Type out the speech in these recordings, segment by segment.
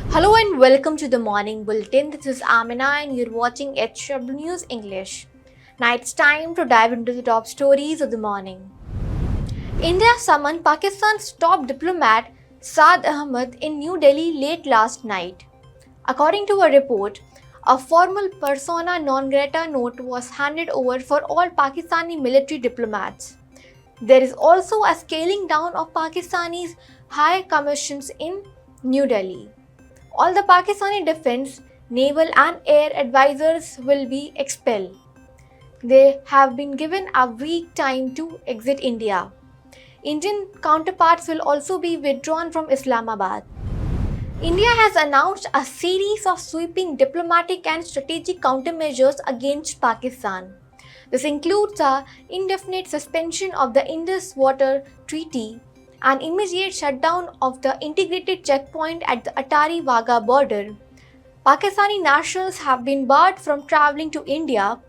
Hello and welcome to the morning bulletin. This is Amina and you're watching HW News English. Now it's time to dive into the top stories of the morning. India summoned Pakistan's top diplomat Saad Ahmed in New Delhi late last night. According to a report, a formal persona non grata note was handed over for all Pakistani military diplomats. There is also a scaling down of Pakistani's high commissions in New Delhi. All the Pakistani defense, naval and air advisors will be expelled. They have been given a week time to exit India. Indian counterparts will also be withdrawn from Islamabad. India has announced a series of sweeping diplomatic and strategic countermeasures against Pakistan. This includes the indefinite suspension of the Indus Water Treaty, an immediate shutdown of the integrated checkpoint at the Atari Wagah border. Pakistani nationals have been barred from travelling to India.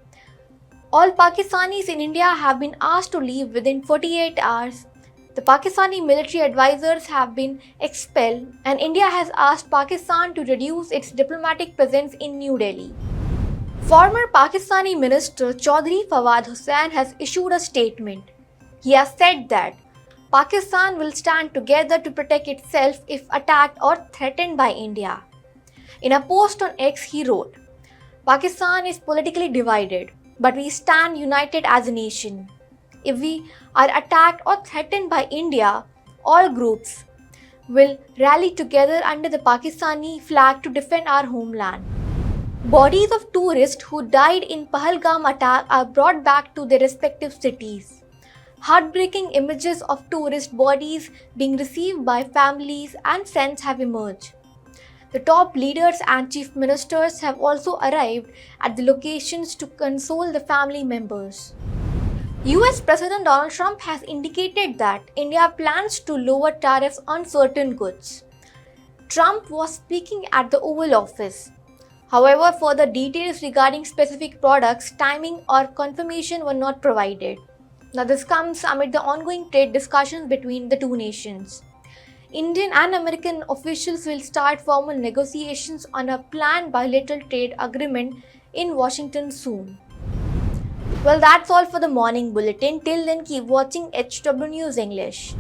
All Pakistanis in India have been asked to leave within 48 hours. The Pakistani military advisors have been expelled, and India has asked Pakistan to reduce its diplomatic presence in New Delhi. Former Pakistani Minister Chaudhry Fawad Hussain has issued a statement. He has said that Pakistan will stand together to protect itself if attacked or threatened by India. In a post on X, he wrote, "Pakistan is politically divided, but we stand united as a nation. If we are attacked or threatened by India, all groups will rally together under the Pakistani flag to defend our homeland." Bodies of tourists who died in Pahalgam attack are brought back to their respective cities. Heartbreaking images of tourist bodies being received by families and friends have emerged. The top leaders and chief ministers have also arrived at the locations to console the family members. US President Donald Trump has indicated that India plans to lower tariffs on certain goods. Trump was speaking at the Oval Office. However, further details regarding specific products, timing, or confirmation were not provided. Now, this comes amid the ongoing trade discussions between the two nations. Indian and American officials will start formal negotiations on a planned bilateral trade agreement in Washington soon. Well, that's all for the morning bulletin. Till then, keep watching HW News English.